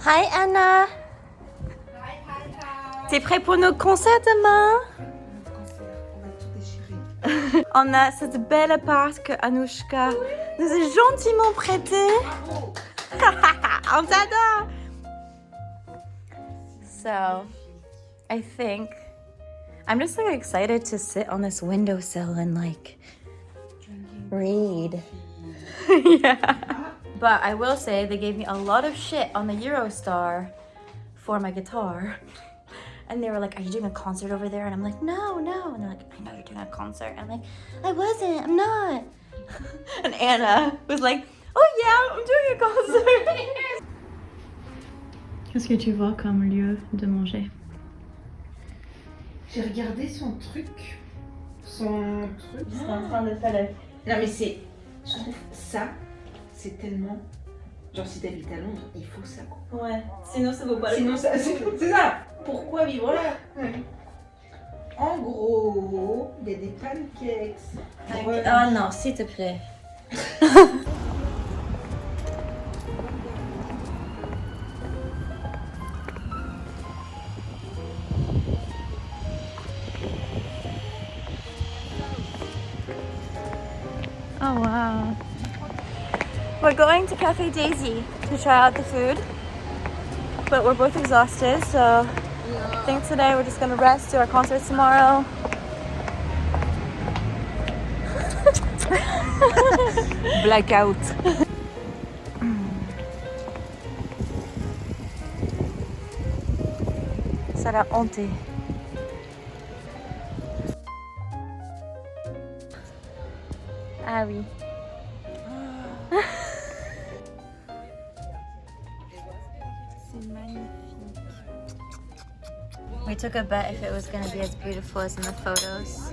Hi Anna. T'es prêt pour nos concerts demain? On a cette belle appart que Anouchka nous a gentiment prêté. On t'adore. So, I think I'm just like excited to sit on this windowsill and like read. Yeah. But I will say they gave me a lot of shit on the Eurostar for my guitar. And they were like, are you doing a concert over there? And I'm like, no. And they're like, I know you're doing a concert. And I'm like, I wasn't, I'm not. And Anna was like, oh yeah, I'm doing a concert. Qu'est-ce que tu vois comme lieu de manger? J'ai regardé son truc. Je suis en train de faire le... Non mais c'est... Je trouve ça, c'est tellement... Genre si t'habites à Londres, il faut ça. Ouais, sinon ça vaut pas le coup. Sinon ça, c'est ça. Pourquoi vivre là? En gros, il y a des pancakes. Ah non, s'il te plaît. Oh wow. We're going to Cafe Daisy to try out the food, but we're both exhausted, so I think today we're just gonna rest, do our concerts tomorrow. Blackout. Ça l'a hanté. Ah oui. C'est magnifique. We took a bet if it was going to be as beautiful as in the photos.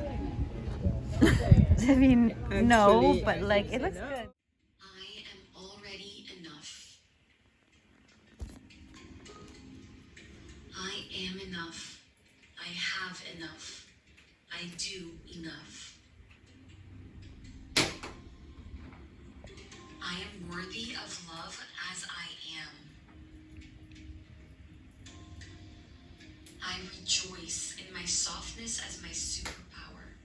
I mean, no, but like it looks good. I am already enough. I am enough. I have enough. I do enough. I am worthy of love as I am. I rejoice in my softness as my superpower.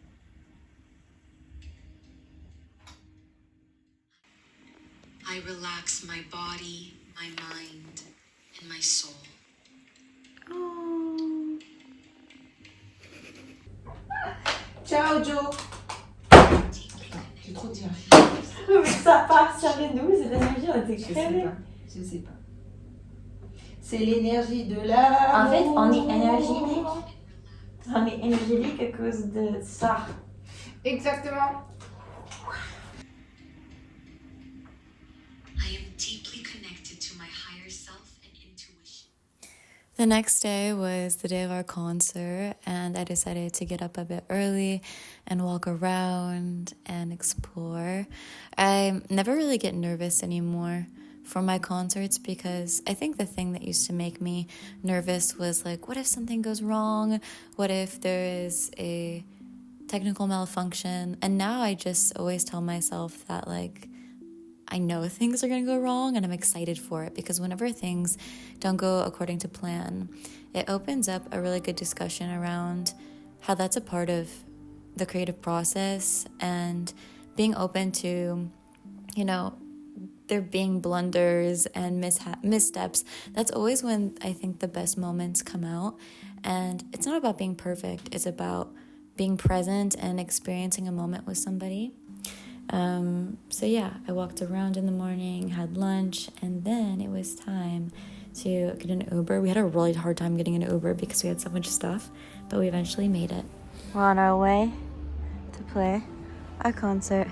I relax my body, my mind, and my soul. Oh. Ciao Joe. J'ai trop dit. Mais ça part sur les nous, cette énergie, on était crevés. Je sais pas. C'est l'énergie de l'amour. En fait, on est énergétique. On est énergétique à cause de ça. Exactement. I am deeply connected to my higher self and intuition. The next day was the day of our concert, and I decided to get up a bit early and walk around and explore. I never really get nervous anymore for my concerts because I think the thing that used to make me nervous was like, what if something goes wrong? What if there is a technical malfunction? And now I just always tell myself that like, I know things are going to go wrong and I'm excited for it because whenever things don't go according to plan, it opens up a really good discussion around how that's a part of the creative process and being open to, you know, there being blunders and missteps. That's always when I think the best moments come out. And it's not about being perfect. It's about being present and experiencing a moment with somebody. So yeah, I walked around in the morning, had lunch, and then it was time to get an Uber. We had a really hard time getting an Uber because we had so much stuff, but we eventually made it. We're on our way to play our concert.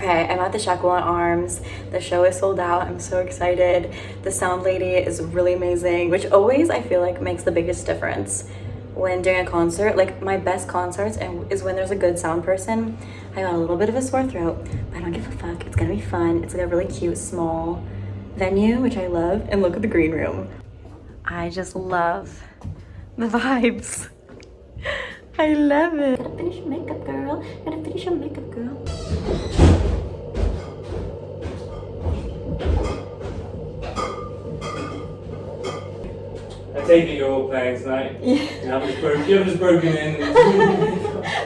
Okay, I'm at the Jacqueline Arms. The show is sold out. I'm so excited. The sound lady is really amazing, which always I feel like makes the biggest difference when doing a concert. Like my best concerts is when there's a good sound person. I got a little bit of a sore throat, but I don't give a fuck. It's gonna be fun. It's like a really cute, small venue, which I love, and look at the green room. I just love the vibes. I love it. Gotta finish your makeup, girl. Gotta finish your makeup, girl. I take it you're all playing tonight. Yeah. You haven't just broken in.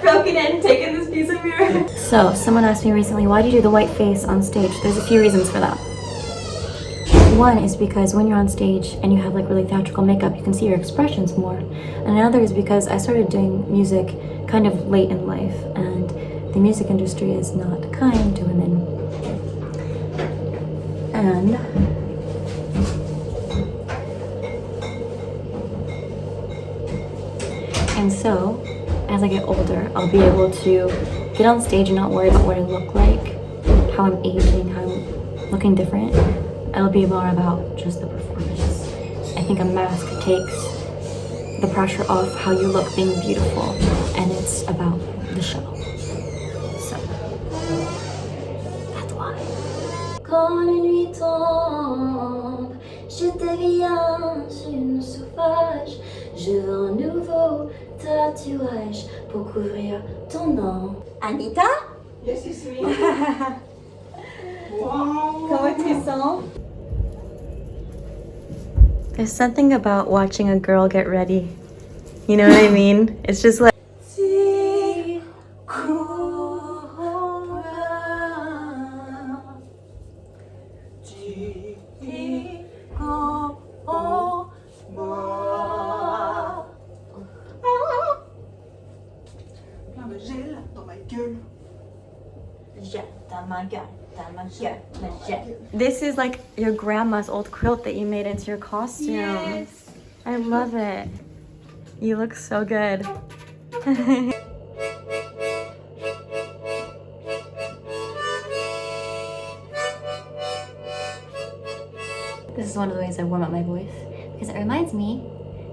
Broken in, taking this piece of mirror. So, someone asked me recently, why do you do the white face on stage? There's a few reasons for that. One is because when you're on stage and you have like really theatrical makeup, you can see your expressions more. And another is because I started doing music kind of late in life, and the music industry is not kind to women. And so, as I get older, I'll be able to get on stage and not worry about what I look like, how I'm aging, how I'm looking different. It'll be more about just the performance. I think a mask takes the pressure off how you look being beautiful, and it's about the show. So, that's why. Quand la nuit tombe, je deviens une sauvage. Je veux un nouveau tatouage pour couvrir ton nom. Anita? Yes, it's me. Wow. Comment tu sens? There's something about watching a girl get ready. You know what I mean? It's just like. Plein de gel dans ma gueule. This is like your grandma's old quilt that you made into your costume. Yes. I love it. You look so good. This is one of the ways I warm up my voice because it reminds me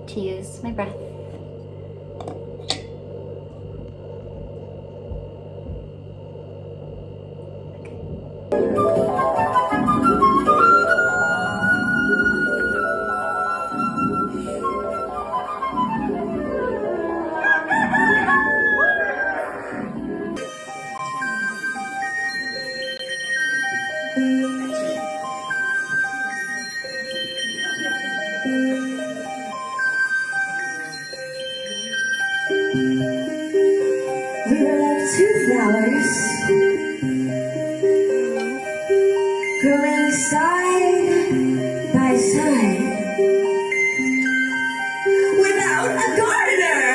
to use my breath. We were like two flowers growing side by side without a gardener.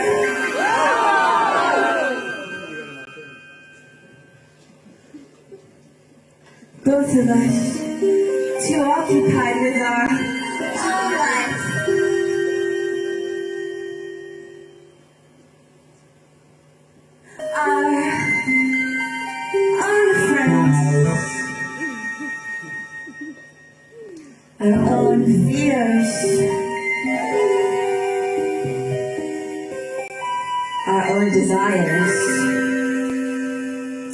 Both of us too occupied with our own lives. Our friends, our own fears, our own desires,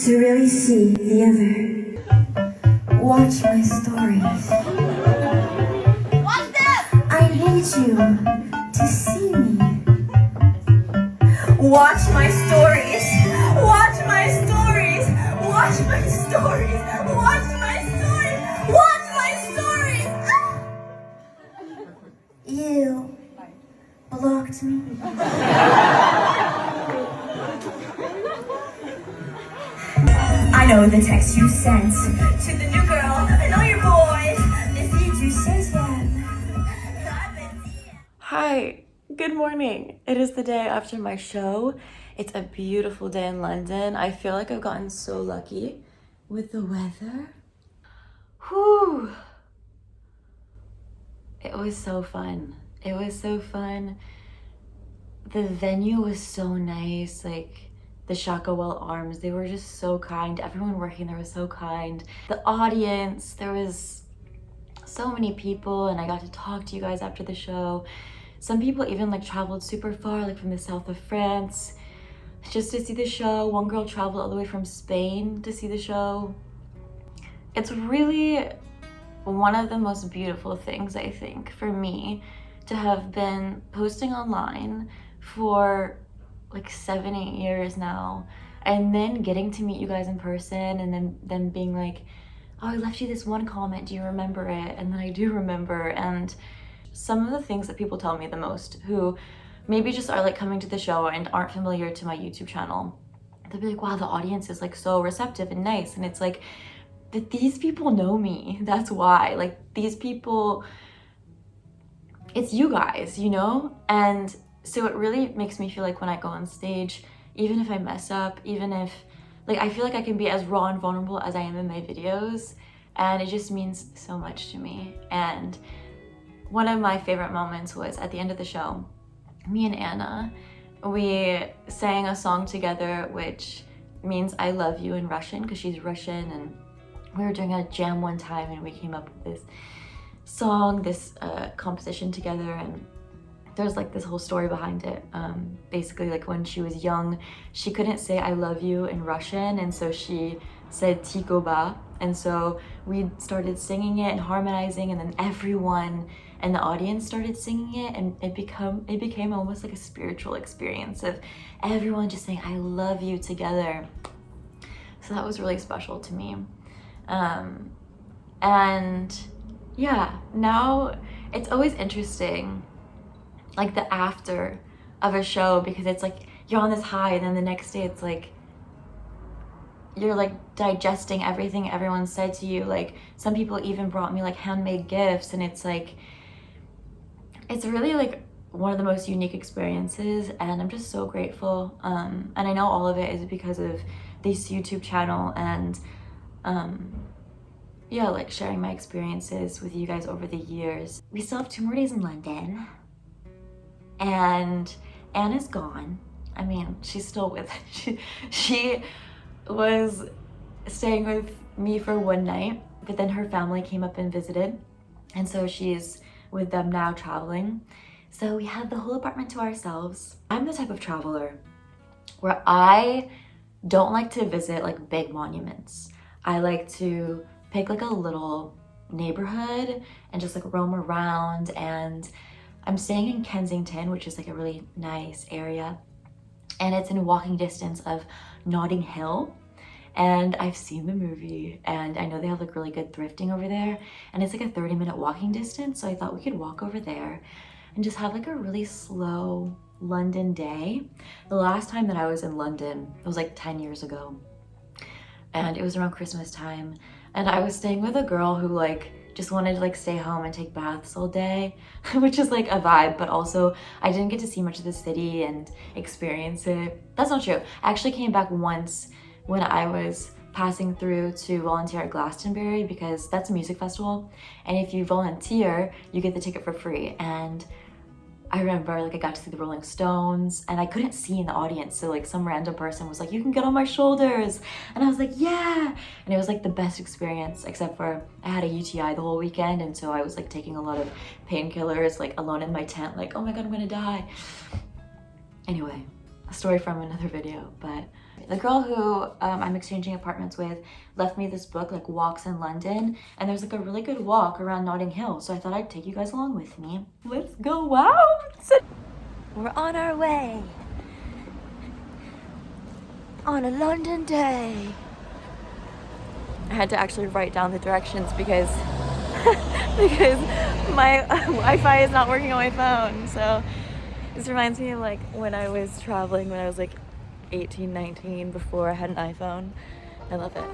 to really see the other. Watch my stories. Watch them! I need you to see me. Watch my stories. Watch my stories. Watch my stories. Watch my stories. Watch my stories. Ah! You blocked me. I know the text you sent to the new girl and all your boys. If you says Hi, good morning. It is the day after my show. It's a beautiful day in London. I feel like I've gotten so lucky with the weather. Whew. It was so fun. It was so fun. The venue was so nice. Like the Shacklewell Arms, they were just so kind. Everyone working there was so kind. The audience, there was so many people, and I got to talk to you guys after the show. Some people even like traveled super far, like from the south of France, just to see the show. One girl traveled all the way from Spain to see the show. It's really one of the most beautiful things, I think, for me to have been posting online for like 7-8 years now, and then getting to meet you guys in person, and then being like, oh, I left you this one comment, do you remember it? And then I do remember. And some of the things that people tell me the most, who maybe just are like coming to the show and aren't familiar to my YouTube channel, they'll be like, wow, the audience is like so receptive and nice. And it's like, that these people know me, that's why. Like, these people, it's you guys, you know? And so it really makes me feel like when I go on stage, even if I mess up, even if, like, I feel like I can be as raw and vulnerable as I am in my videos, and it just means so much to me. And one of my favorite moments was at the end of the show, me and Anna, we sang a song together, which means I love you in Russian, because she's Russian, and we were doing a jam one time and we came up with this song, this composition together, and there's like this whole story behind it. Basically, like when she was young, she couldn't say I love you in Russian, and so she said Tikoba, and so we started singing it and harmonizing, and then everyone in the audience started singing it, and it became almost like a spiritual experience of everyone just saying I love you together. So that was really special to me. And yeah, now it's always interesting, like the after of a show, because it's like you're on this high, and then the next day it's like you're like digesting everything everyone said to you. Like some people even brought me like handmade gifts, and it's like, it's really like one of the most unique experiences, and I'm just so grateful. And I know all of it is because of this YouTube channel, and yeah, like sharing my experiences with you guys over the years. We still have 2 more days in London, and Anna's gone. I mean, she's still with, she was staying with me for one night, but then her family came up and visited, and so she's with them now traveling. So we have the whole apartment to ourselves. I'm the type of traveler where I don't like to visit like big monuments. I like to pick like a little neighborhood and just like roam around, and I'm staying in Kensington, which is like a really nice area, and it's in walking distance of Notting Hill. And I've seen the movie, and I know they have like really good thrifting over there, and it's like a 30-minute walking distance, so I thought we could walk over there and just have like a really slow London day. The last time that I was in London, it was like 10 years ago, and it was around Christmas time, and I was staying with a girl who like just wanted to like stay home and take baths all day, which is like a vibe, but also I didn't get to see much of the city and experience it. That's not true. I actually came back once when I was passing through to volunteer at Glastonbury, because that's a music festival, and if you volunteer, you get the ticket for free. And I remember like I got to see the Rolling Stones, and I couldn't see in the audience, so like some random person was like, you can get on my shoulders, and I was like, yeah, and it was like the best experience, except for I had a UTI the whole weekend, and so I was like taking a lot of painkillers, like alone in my tent, like, oh my god, I'm gonna die. Anyway, a story from another video. But the girl who I'm exchanging apartments with left me this book, like Walks in London, and there's like a really good walk around Notting Hill, so I thought I'd take you guys along with me. Let's go out! We're on our way on a London day. I had to actually write down the directions because because my Wi-Fi is not working on my phone. So this reminds me of like when I was traveling when I was like 18, 19, before I had an iPhone. I love it.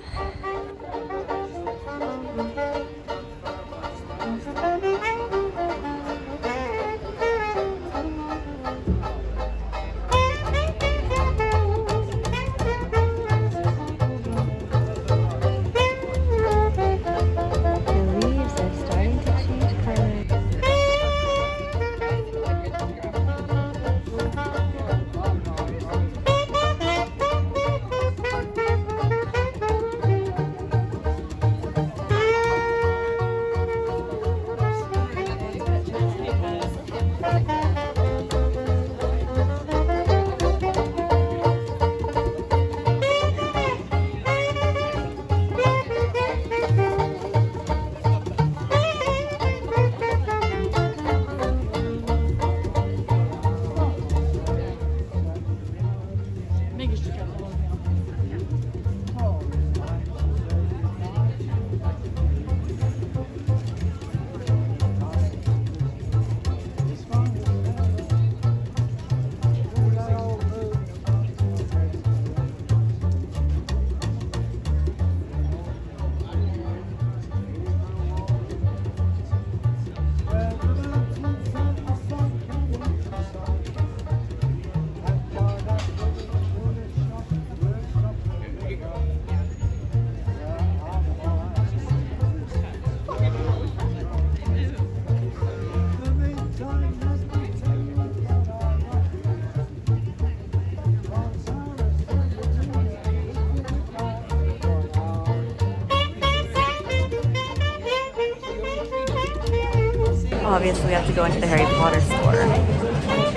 Obviously, we have to go into the Harry Potter store.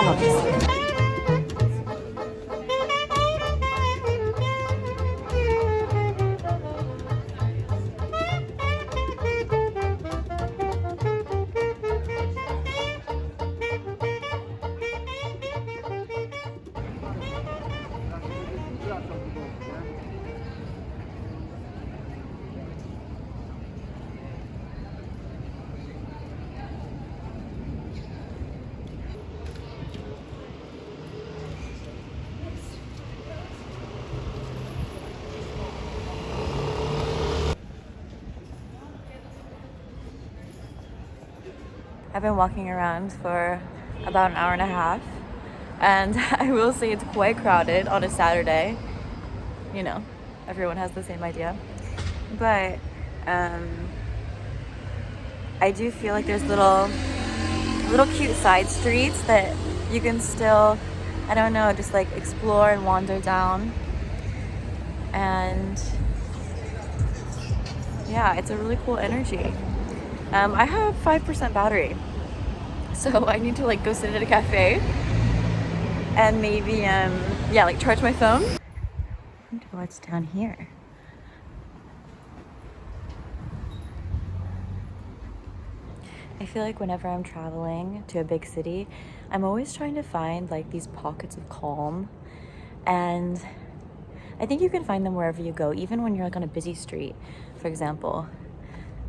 Obviously. I've been walking around for about an hour and a half, and I will say it's quite crowded on a Saturday. You know, everyone has the same idea. But I do feel like there's little cute side streets that you can still, I don't know, just like explore and wander down. And yeah, it's a really cool energy. I have 5% battery, so I need to like go sit at a cafe and maybe yeah, like charge my phone. I wonder what's down here. I feel like whenever I'm traveling to a big city, I'm always trying to find like these pockets of calm, and I think you can find them wherever you go, even when you're like on a busy street. For example,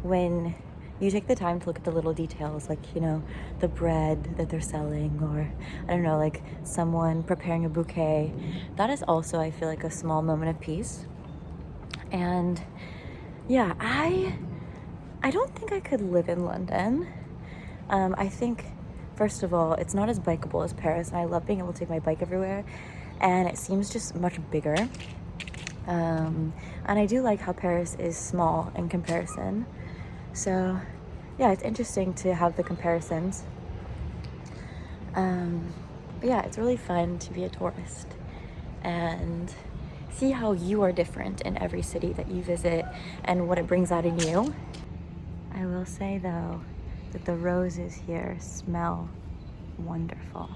when you take the time to look at the little details, like, you know, the bread that they're selling, or I don't know, like someone preparing a bouquet. That is also, I feel like, a small moment of peace. And yeah, I don't think I could live in London. I think, first of all, it's not as bikeable as Paris, and I love being able to take my bike everywhere, and it seems just much bigger. And I do like how Paris is small in comparison. So yeah, it's interesting to have the comparisons. But yeah, it's really fun to be a tourist and see how you are different in every city that you visit and what it brings out in you. I will say though that the roses here smell wonderful.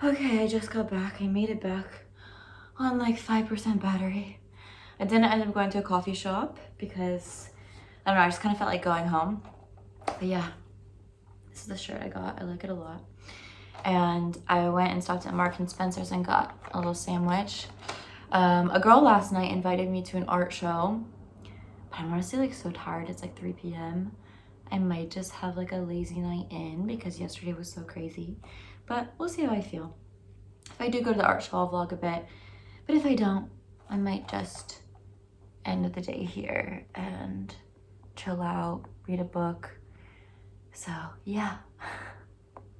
Okay, I just got back. I made it back on like 5% battery. I didn't end up going to a coffee shop because, I don't know, I just kind of felt like going home. But yeah, this is the shirt I got. I like it a lot. And I went and stopped at Marks and Spencer's and got a little sandwich. A girl last night invited me to an art show, but I'm honestly like so tired. It's like 3 p.m. I might just have like a lazy night in because yesterday was so crazy. But we'll see how I feel. If I do go to the art show, I'll vlog a bit. But if I don't, I might just end the day here and chill out, read a book. So yeah.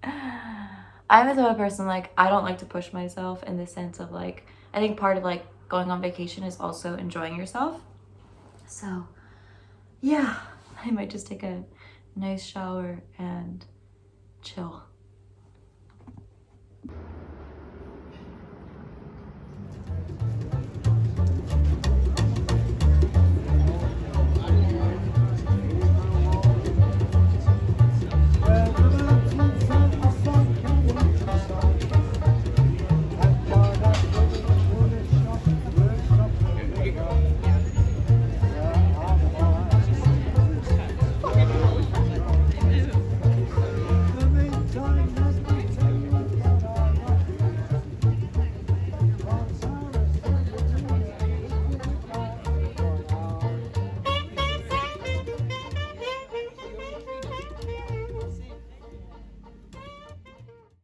I'm the type of person, like, I don't like to push myself in the sense of like, I think part of like going on vacation is also enjoying yourself. So yeah, I might just take a nice shower and chill.